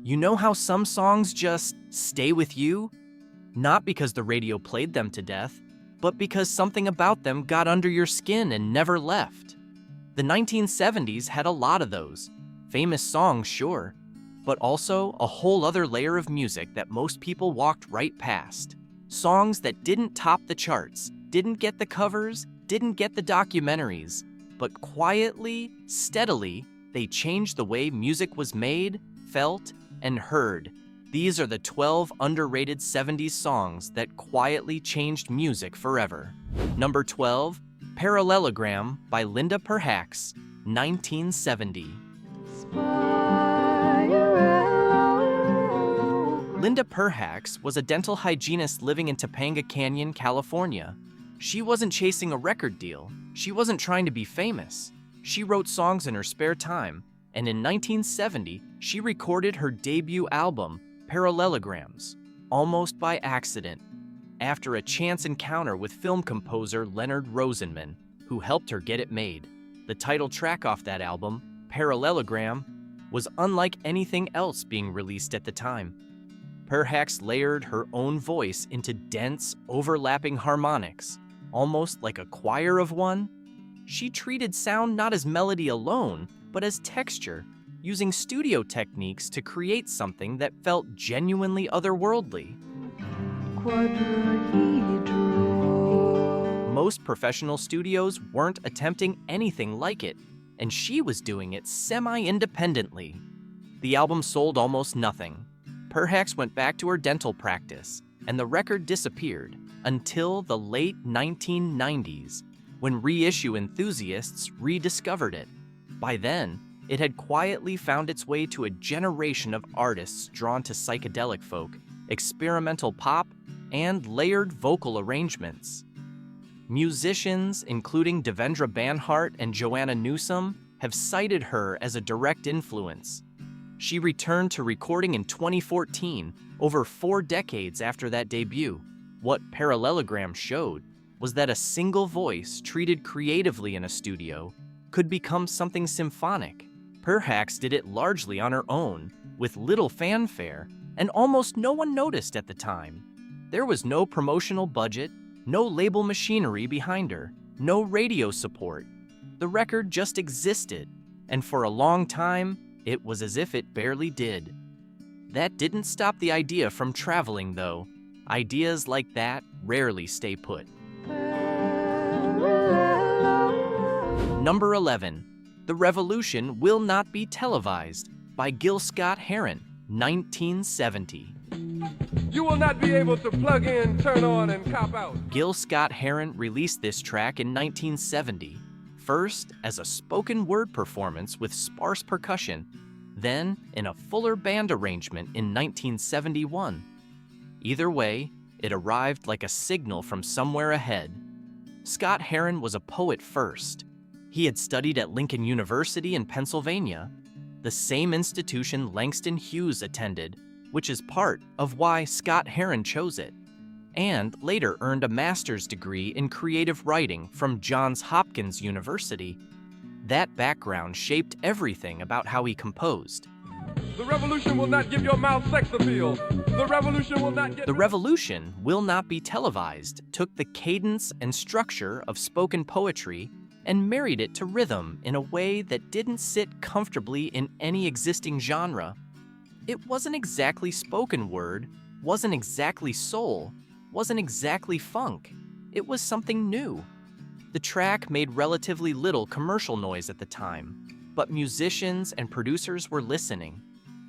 You know how some songs just stay with you? Not because the radio played them to death, but because something about them got under your skin and never left. The 1970s had a lot of those. Famous songs, sure, but also a whole other layer of music that most people walked right past. Songs that didn't top the charts, didn't get the covers, didn't get the documentaries, but quietly, steadily, they changed the way music was made, felt, and heard. These are the 12 underrated 70s songs that quietly changed music forever. Number 12, Parallelogram by Linda Perhacs, 1970. Linda Perhacs was a dental hygienist living in Topanga Canyon, California. She wasn't chasing a record deal. She wasn't trying to be famous. She wrote songs in her spare time, and in 1970, she recorded her debut album, Parallelograms, almost by accident, after a chance encounter with film composer Leonard Rosenman, who helped her get it made. The title track off that album, Parallelogram, was unlike anything else being released at the time. Perhacs layered her own voice into dense, overlapping harmonics, almost like a choir of one. She treated sound not as melody alone, but as texture, using studio techniques to create something that felt genuinely otherworldly. Most professional studios weren't attempting anything like it, and she was doing it semi-independently. The album sold almost nothing. Perhacs went back to her dental practice, and the record disappeared until the late 1990s, when reissue enthusiasts rediscovered it. By then, it had quietly found its way to a generation of artists drawn to psychedelic folk, experimental pop, and layered vocal arrangements. Musicians, including Devendra Banhart and Joanna Newsom, have cited her as a direct influence. She returned to recording in 2014, over 4 decades after that debut. What Parallelogram showed was that a single voice treated creatively in a studio could become something symphonic. Perhacs did it largely on her own, with little fanfare, and almost no one noticed at the time. There was no promotional budget, no label machinery behind her, no radio support. The record just existed, and for a long time, it was as if it barely did. That didn't stop the idea from traveling, though. Ideas like that rarely stay put. Number 11, The Revolution Will Not Be Televised by Gil Scott-Heron, 1970. You will not be able to plug in, turn on, and cop out. Gil Scott-Heron released this track in 1970, first as a spoken word performance with sparse percussion, then in a fuller band arrangement in 1971. Either way, it arrived like a signal from somewhere ahead. Scott-Heron was a poet first. He had studied at Lincoln University in Pennsylvania, the same institution Langston Hughes attended, which is part of why Scott-Heron chose it, and later earned a master's degree in creative writing from Johns Hopkins University. That background shaped everything about how he composed. The revolution will not give your mouth sex appeal. The revolution will not get... The Revolution Will Not Be Televised took the cadence and structure of spoken poetry and married it to rhythm in a way that didn't sit comfortably in any existing genre. It wasn't exactly spoken word, wasn't exactly soul, wasn't exactly funk. It was something new. The track made relatively little commercial noise at the time, but musicians and producers were listening.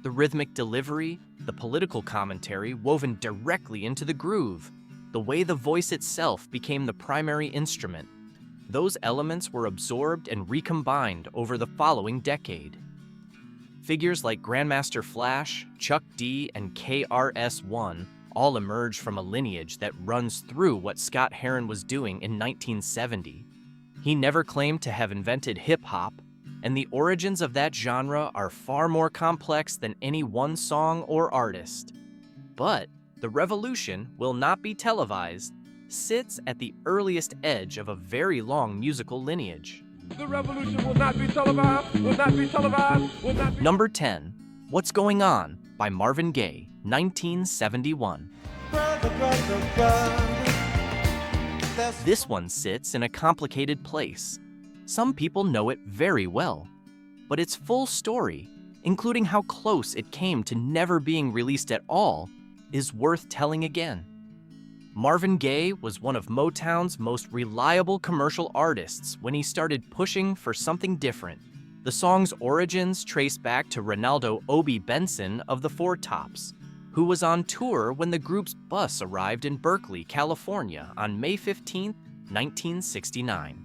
The rhythmic delivery, the political commentary woven directly into the groove, the way the voice itself became the primary instrument. Those elements were absorbed and recombined over the following decade. Figures like Grandmaster Flash, Chuck D, and KRS-One all emerged from a lineage that runs through what Scott-Heron was doing in 1970. He never claimed to have invented hip-hop, and the origins of that genre are far more complex than any one song or artist. But The Revolution Will Not Be Televised sits at the earliest edge of a very long musical lineage. The revolution will not be televised, will not be televised, will not be... Number 10, What's Going On by Marvin Gaye, 1971. Brother, brother, brother. This one sits in a complicated place. Some people know it very well, but its full story, including how close it came to never being released at all, is worth telling again. Marvin Gaye was one of Motown's most reliable commercial artists when he started pushing for something different. The song's origins trace back to Ronaldo "Obi" Benson of the Four Tops, who was on tour when the group's bus arrived in Berkeley, California on May 15, 1969.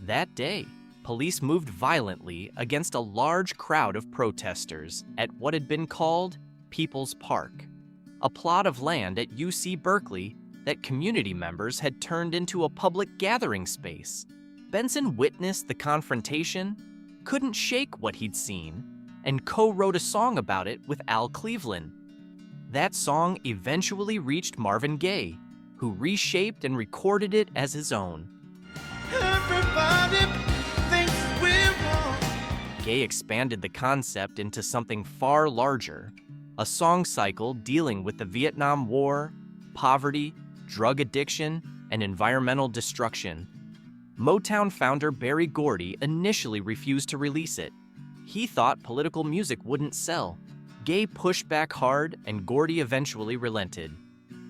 That day, police moved violently against a large crowd of protesters at what had been called People's Park, a plot of land at UC Berkeley that community members had turned into a public gathering space. Benson witnessed the confrontation, couldn't shake what he'd seen, and co-wrote a song about it with Al Cleveland. That song eventually reached Marvin Gaye, who reshaped and recorded it as his own. Everybody thinks we're wrong. Gaye expanded the concept into something far larger, a song cycle dealing with the Vietnam War, poverty, drug addiction, and environmental destruction. Motown founder Berry Gordy initially refused to release it. He thought political music wouldn't sell. Gaye pushed back hard, and Gordy eventually relented.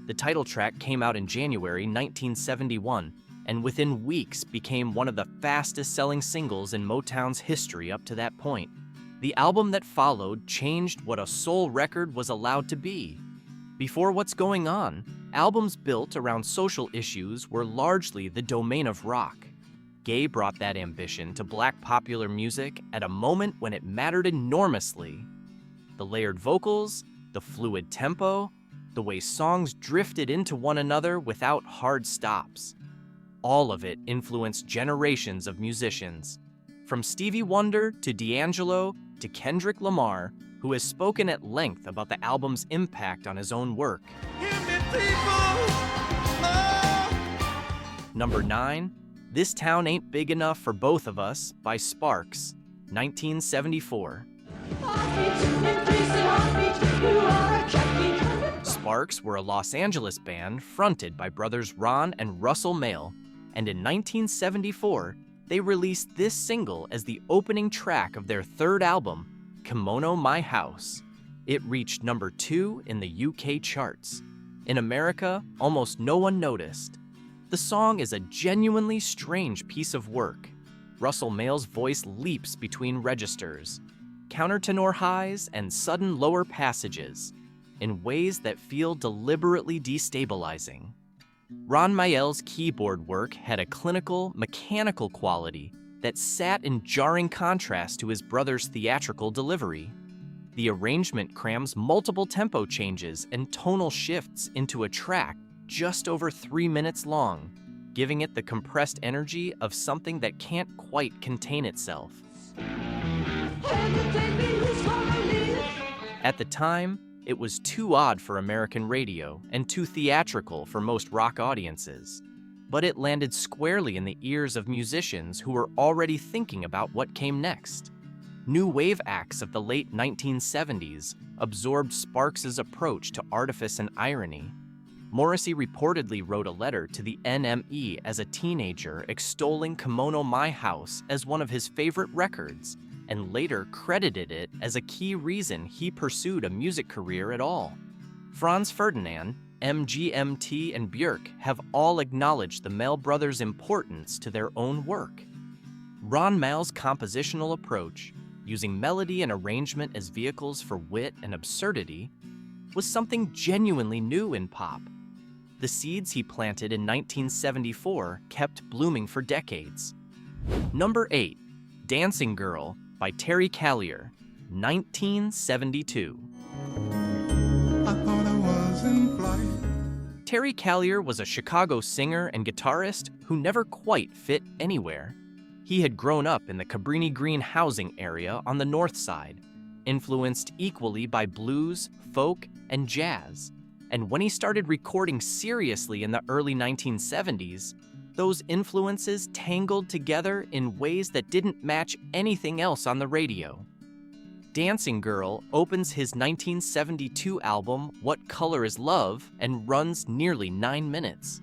The title track came out in January 1971, and within weeks became one of the fastest-selling singles in Motown's history up to that point. The album that followed changed what a soul record was allowed to be. Before What's Going On, albums built around social issues were largely the domain of rock. Gaye brought that ambition to black popular music at a moment when it mattered enormously. The layered vocals, the fluid tempo, the way songs drifted into one another without hard stops. All of it influenced generations of musicians, from Stevie Wonder to D'Angelo to Kendrick Lamar, who has spoken at length about the album's impact on his own work. Hear me, people. Oh. Number 9, This Town Ain't Big Enough for Both of Us by Sparks, 1974. Sparks were a Los Angeles band fronted by brothers Ron and Russell Mael, and in 1974, they released this single as the opening track of their third album, Kimono My House. It reached number 2 in the UK charts. In America, almost no one noticed. The song is a genuinely strange piece of work. Russell Mael's voice leaps between registers, countertenor highs and sudden lower passages, in ways that feel deliberately destabilizing. Ron Mael's keyboard work had a clinical, mechanical quality that sat in jarring contrast to his brother's theatrical delivery. The arrangement crams multiple tempo changes and tonal shifts into a track just over 3 minutes long, giving it the compressed energy of something that can't quite contain itself. At the time, it was too odd for American radio and too theatrical for most rock audiences, but it landed squarely in the ears of musicians who were already thinking about what came next. New wave acts of the late 1970s absorbed Sparks' approach to artifice and irony. Morrissey reportedly wrote a letter to the NME as a teenager extolling Kimono My House as one of his favorite records, and later credited it as a key reason he pursued a music career at all. Franz Ferdinand, MGMT, and Björk have all acknowledged the Mael brothers' importance to their own work. Ron Mael's compositional approach, using melody and arrangement as vehicles for wit and absurdity, was something genuinely new in pop. The seeds he planted in 1974 kept blooming for decades. Number 8, Dancing Girl by Terry Callier, 1972. I thought I was in flight. Terry Callier was a Chicago singer and guitarist who never quite fit anywhere. He had grown up in the Cabrini Green housing area on the north side, influenced equally by blues, folk, and jazz. And when he started recording seriously in the early 1970s, those influences tangled together in ways that didn't match anything else on the radio. Dancing Girl opens his 1972 album What Color Is Love and runs nearly 9 minutes.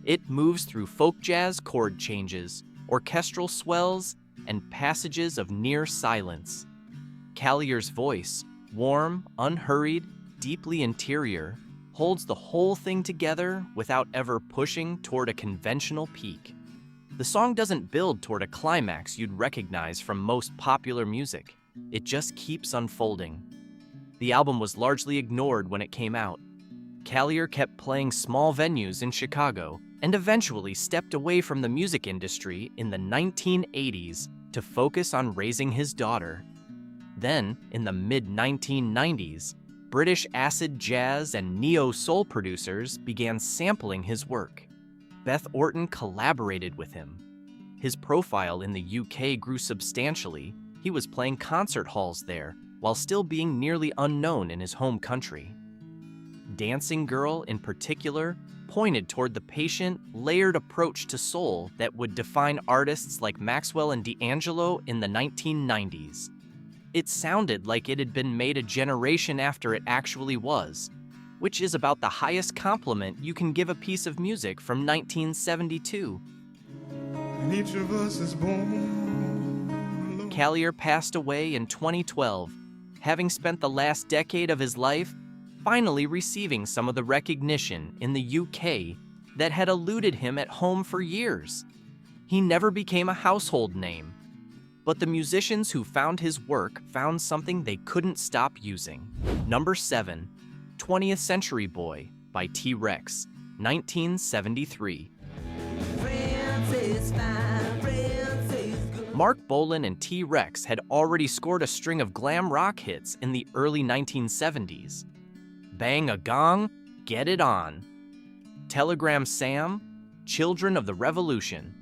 It moves through folk jazz chord changes, orchestral swells, and passages of near silence. Callier's voice, warm, unhurried, deeply interior, holds the whole thing together without ever pushing toward a conventional peak. The song doesn't build toward a climax you'd recognize from most popular music. It just keeps unfolding. The album was largely ignored when it came out. Callier kept playing small venues in Chicago and eventually stepped away from the music industry in the 1980s to focus on raising his daughter. Then, in the mid-1990s, British acid jazz and neo-soul producers began sampling his work. Beth Orton collaborated with him. His profile in the UK grew substantially. He was playing concert halls there, while still being nearly unknown in his home country. Dancing Girl, in particular, pointed toward the patient, layered approach to soul that would define artists like Maxwell and D'Angelo in the 1990s. It sounded like it had been made a generation after it actually was, which is about the highest compliment you can give a piece of music from 1972. And each of us is born alone. Callier passed away in 2012, having spent the last decade of his life finally receiving some of the recognition in the UK that had eluded him at home for years. He never became a household name, but the musicians who found his work found something they couldn't stop using. Number 7, 20th Century Boy by T-Rex, 1973. Mark Bolan and T-Rex had already scored a string of glam rock hits in the early 1970s. Bang a Gong, Get It On, Telegram Sam, Children of the Revolution.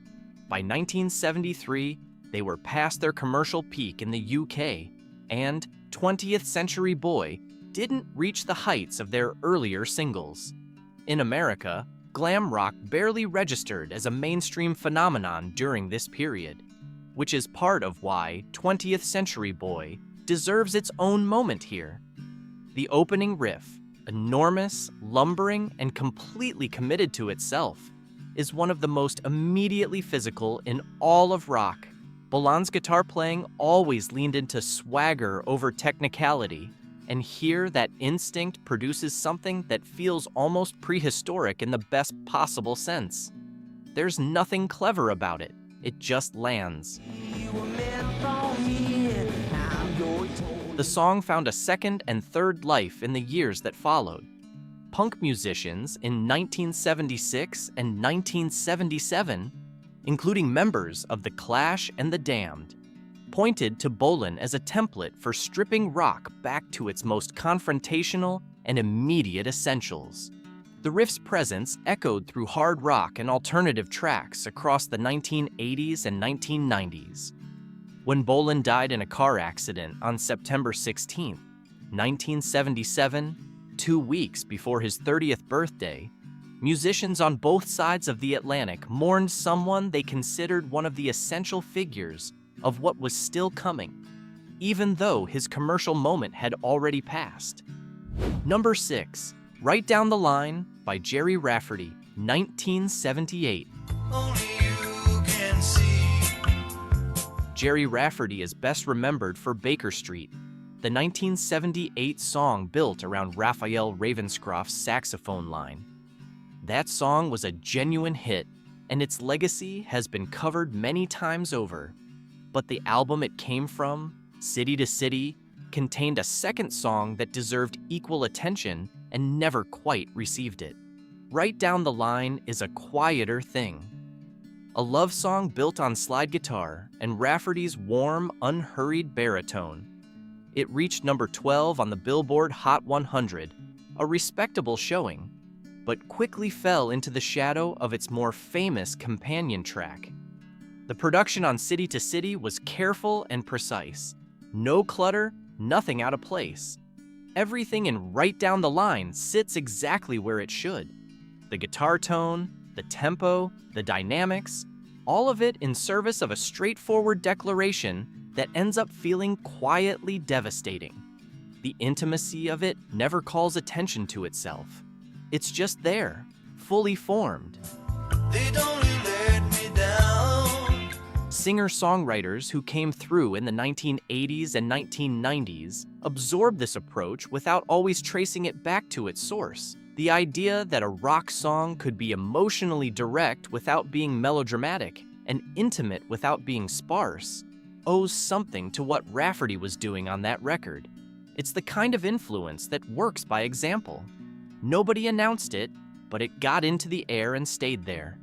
By 1973, they were past their commercial peak in the UK, and 20th Century Boy didn't reach the heights of their earlier singles. In America, glam rock barely registered as a mainstream phenomenon during this period, which is part of why 20th Century Boy deserves its own moment here. The opening riff, enormous, lumbering, and completely committed to itself, is one of the most immediately physical in all of rock. Bolan's guitar playing always leaned into swagger over technicality, and here that instinct produces something that feels almost prehistoric in the best possible sense. There's nothing clever about it. It just lands. The song found a second and third life in the years that followed. Punk musicians in 1976 and 1977, including members of The Clash and The Damned, pointed to Bolan as a template for stripping rock back to its most confrontational and immediate essentials. The riff's presence echoed through hard rock and alternative tracks across the 1980s and 1990s. When Bolan died in a car accident on September 16, 1977, 2 weeks before his 30th birthday, musicians on both sides of the Atlantic mourned someone they considered one of the essential figures of what was still coming, even though his commercial moment had already passed. Number 6, Right Down the Line by Gerry Rafferty, 1978. Only you can see. Gerry Rafferty is best remembered for Baker Street, the 1978 song built around Raphael Ravenscroft's saxophone line. That song was a genuine hit, and its legacy has been covered many times over. But the album it came from, City to City, contained a second song that deserved equal attention and never quite received it. Right Down the Line is a quieter thing. A love song built on slide guitar and Rafferty's warm, unhurried baritone. It reached number 12 on the Billboard Hot 100, a respectable showing, but quickly fell into the shadow of its more famous companion track. The production on City to City was careful and precise. No clutter, nothing out of place. Everything in Right Down the Line sits exactly where it should. The guitar tone, the tempo, the dynamics, all of it in service of a straightforward declaration that ends up feeling quietly devastating. The intimacy of it never calls attention to itself. It's just there, fully formed. They don't let me down. Singer-songwriters who came through in the 1980s and 1990s absorbed this approach without always tracing it back to its source. The idea that a rock song could be emotionally direct without being melodramatic and intimate without being sparse owes something to what Rafferty was doing on that record. It's the kind of influence that works by example. Nobody announced it, but it got into the air and stayed there.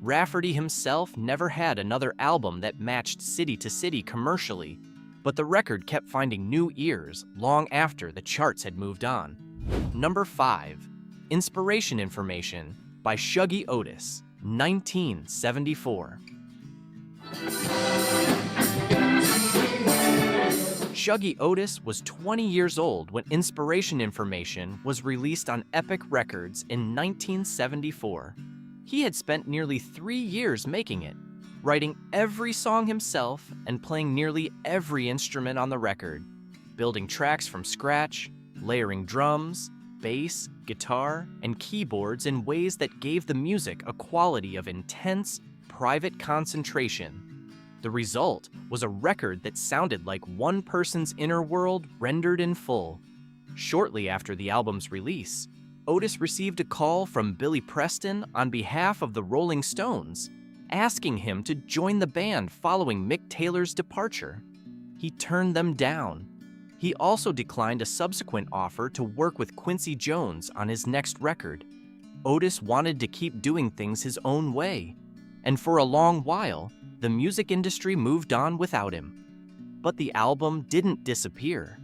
Rafferty himself never had another album that matched city to city commercially, but the record kept finding new ears long after the charts had moved on. Number 5, Inspiration Information by Shuggie Otis, 1974. Shuggie Otis was 20 years old when Inspiration Information was released on Epic Records in 1974. He had spent nearly 3 years making it, writing every song himself and playing nearly every instrument on the record, building tracks from scratch, layering drums, bass, guitar, and keyboards in ways that gave the music a quality of intense, private concentration. The result was a record that sounded like one person's inner world rendered in full. Shortly after the album's release, Otis received a call from Billy Preston on behalf of the Rolling Stones, asking him to join the band following Mick Taylor's departure. He turned them down. He also declined a subsequent offer to work with Quincy Jones on his next record. Otis wanted to keep doing things his own way, and for a long while, the music industry moved on without him. But the album didn't disappear.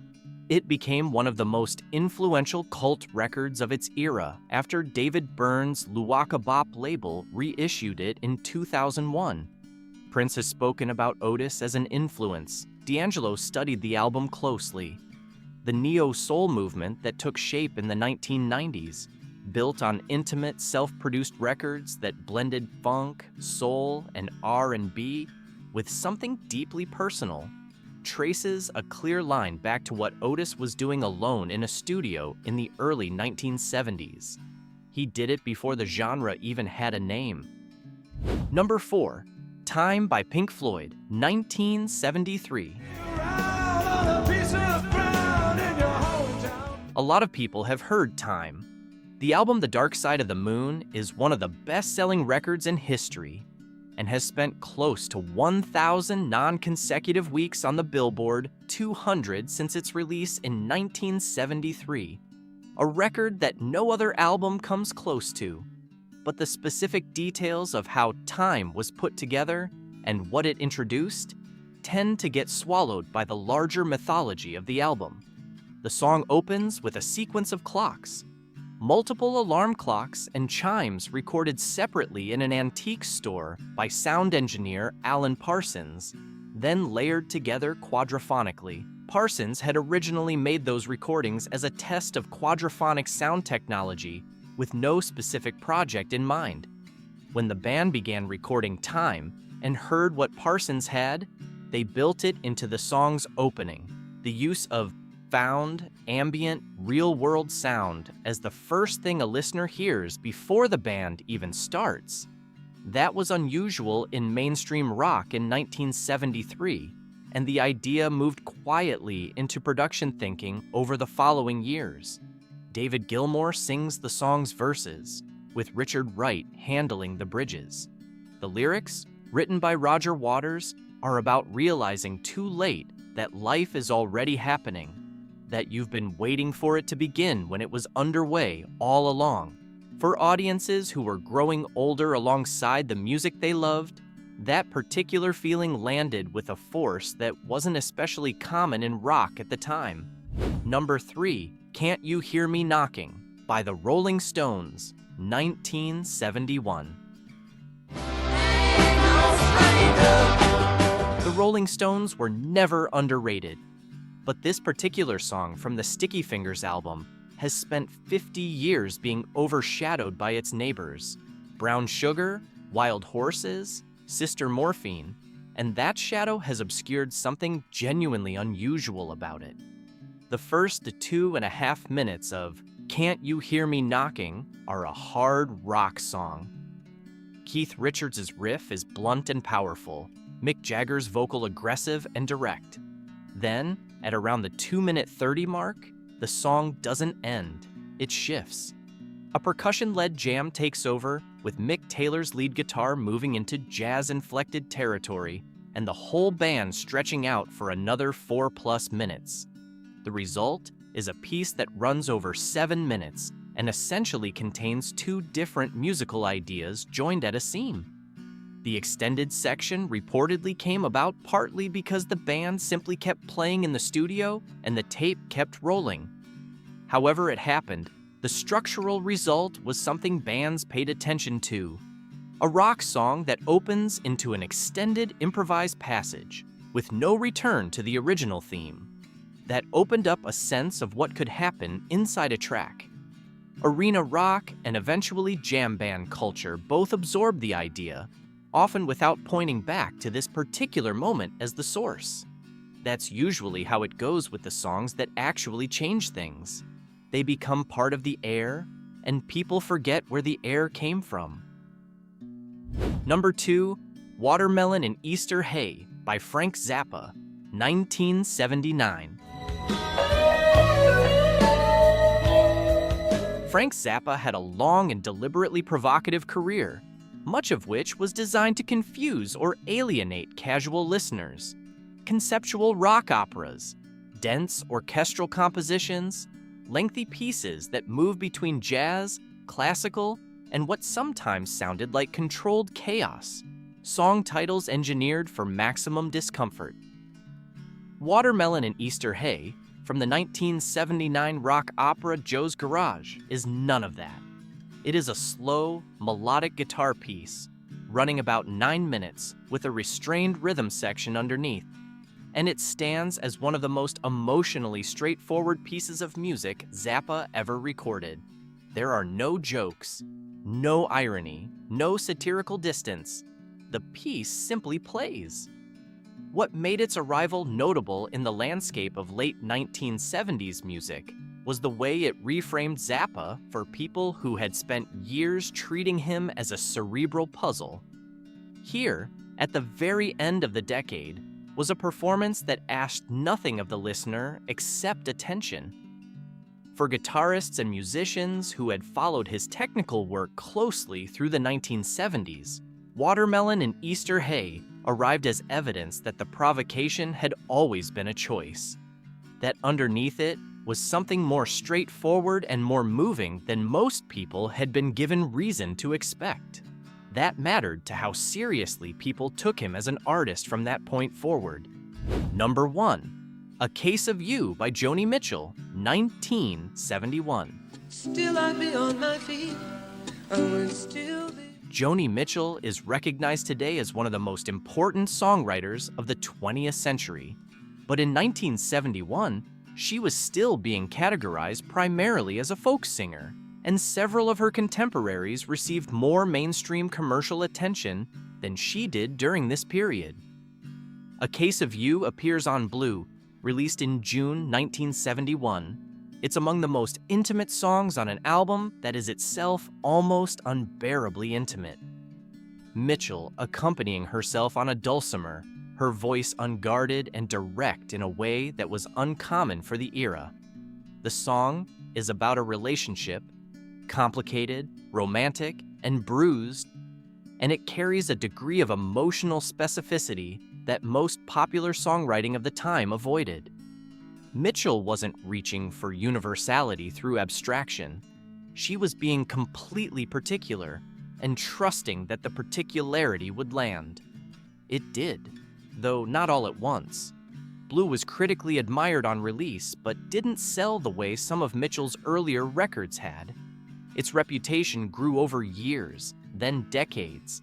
It became one of the most influential cult records of its era after David Byrne's Luwaka Bop label reissued it in 2001. Prince has spoken about Otis as an influence. D'Angelo studied the album closely. The neo-soul movement that took shape in the 1990s, built on intimate, self-produced records that blended funk, soul, and R&B with something deeply personal, traces a clear line back to what Otis was doing alone in a studio in the early 1970s. He did it before the genre even had a name. Number 4, Time by Pink Floyd, 1973. A lot of people have heard Time. The album The Dark Side of the Moon is one of the best-selling records in history and has spent close to 1,000 non-consecutive weeks on the Billboard 200 since its release in 1973, a record that no other album comes close to. But the specific details of how Time was put together and what it introduced tend to get swallowed by the larger mythology of the album. The song opens with a sequence of clocks, multiple alarm clocks and chimes recorded separately in an antique store by sound engineer Alan Parsons, then layered together quadrophonically. Parsons had originally made those recordings as a test of quadraphonic sound technology with no specific project in mind. When the band began recording Time and heard what Parsons had, they built it into the song's opening. The use of found, ambient, real-world sound as the first thing a listener hears before the band even starts. That was unusual in mainstream rock in 1973, and the idea moved quietly into production thinking over the following years. David Gilmour sings the song's verses, with Richard Wright handling the bridges. The lyrics, written by Roger Waters, are about realizing too late that life is already happening, that you've been waiting for it to begin when it was underway all along. For audiences who were growing older alongside the music they loved, that particular feeling landed with a force that wasn't especially common in rock at the time. Number 3, Can't You Hear Me Knocking by the Rolling Stones, 1971. The Rolling Stones were never underrated, but this particular song from the Sticky Fingers album has spent 50 years being overshadowed by its neighbors, Brown Sugar, Wild Horses, Sister Morphine, and that shadow has obscured something genuinely unusual about it. The first 2.5 minutes of Can't You Hear Me Knocking are a hard rock song. Keith Richards' riff is blunt and powerful, Mick Jagger's vocal aggressive and direct. Then, at around the 2-minute 30 mark, the song doesn't end, it shifts. A percussion-led jam takes over, with Mick Taylor's lead guitar moving into jazz-inflected territory, and the whole band stretching out for another 4+ minutes. The result is a piece that runs over 7 minutes and essentially contains 2 different musical ideas joined at a seam. The extended section reportedly came about partly because the band simply kept playing in the studio and the tape kept rolling. However it happened, the structural result was something bands paid attention to. A rock song that opens into an extended improvised passage with no return to the original theme. That opened up a sense of what could happen inside a track. Arena rock and eventually jam band culture both absorbed the idea, often without pointing back to this particular moment as the source. That's usually how it goes with the songs that actually change things. They become part of the air, and people forget where the air came from. Number 2, Watermelon in Easter Hay by Frank Zappa, 1979. Frank Zappa had a long and deliberately provocative career, much of which was designed to confuse or alienate casual listeners. Conceptual rock operas, dense orchestral compositions, lengthy pieces that move between jazz, classical, and what sometimes sounded like controlled chaos. Song titles engineered for maximum discomfort. Watermelon in Easter Hay, from the 1979 rock opera Joe's Garage, is none of that. It is a slow, melodic guitar piece, running about 9 minutes with a restrained rhythm section underneath. And it stands as one of the most emotionally straightforward pieces of music Zappa ever recorded. There are no jokes, no irony, no satirical distance. The piece simply plays. What made its arrival notable in the landscape of late 1970s music was the way it reframed Zappa for people who had spent years treating him as a cerebral puzzle. Here, at the very end of the decade, was a performance that asked nothing of the listener except attention. For guitarists and musicians who had followed his technical work closely through the 1970s, Watermelon in Easter Hay arrived as evidence that the provocation had always been a choice, that underneath it was something more straightforward and more moving than most people had been given reason to expect. That mattered to how seriously people took him as an artist from that point forward. Number 1, A Case of You by Joni Mitchell, 1971. Still I'd be on my feet. I would still be. Joni Mitchell is recognized today as one of the most important songwriters of the 20th century. But in 1971, she was still being categorized primarily as a folk singer, and several of her contemporaries received more mainstream commercial attention than she did during this period. A Case of You appears on Blue, released in June 1971. It's among the most intimate songs on an album that is itself almost unbearably intimate. Mitchell accompanying herself on a dulcimer, her voice unguarded and direct in a way that was uncommon for the era. The song is about a relationship, complicated, romantic, and bruised, and it carries a degree of emotional specificity that most popular songwriting of the time avoided. Mitchell wasn't reaching for universality through abstraction. She was being completely particular and trusting that the particularity would land. It did, though not all at once. Blue was critically admired on release, but didn't sell the way some of Mitchell's earlier records had. Its reputation grew over years, then decades.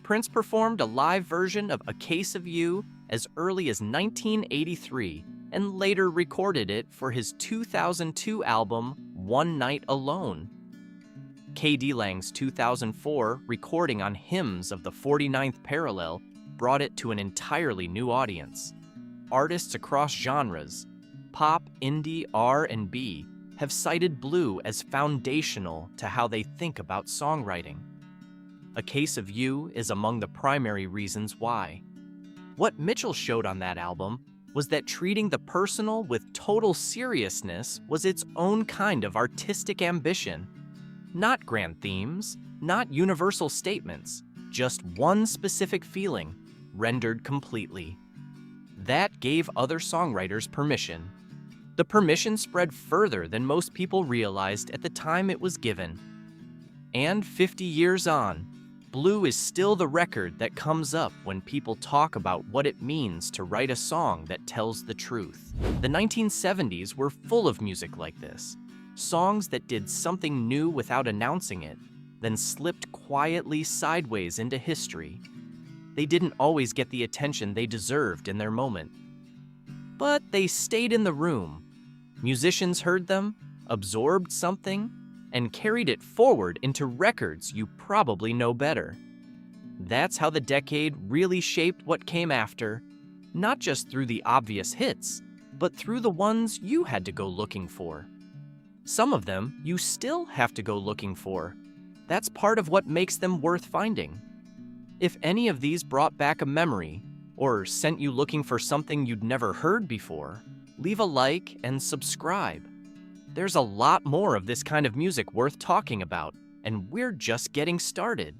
Prince performed a live version of A Case of You as early as 1983 and later recorded it for his 2002 album, One Night Alone. K.D. Lang's 2004 recording on Hymns of the 49th Parallel brought it to an entirely new audience. Artists across genres, pop, indie, R&B, have cited Blue as foundational to how they think about songwriting. A Case of You is among the primary reasons why. What Mitchell showed on that album was that treating the personal with total seriousness was its own kind of artistic ambition. Not grand themes, not universal statements, just one specific feeling, rendered completely. That gave other songwriters permission. The permission spread further than most people realized at the time it was given. And 50 years on, Blue is still the record that comes up when people talk about what it means to write a song that tells the truth. The 1970s were full of music like this. Songs that did something new without announcing it, then slipped quietly sideways into history. They didn't always get the attention they deserved in their moment. But they stayed in the room. Musicians heard them, absorbed something, and carried it forward into records you probably know better. That's how the decade really shaped what came after, not just through the obvious hits, but through the ones you had to go looking for. Some of them you still have to go looking for. That's part of what makes them worth finding. If any of these brought back a memory, or sent you looking for something you'd never heard before, leave a like and subscribe. There's a lot more of this kind of music worth talking about, and we're just getting started.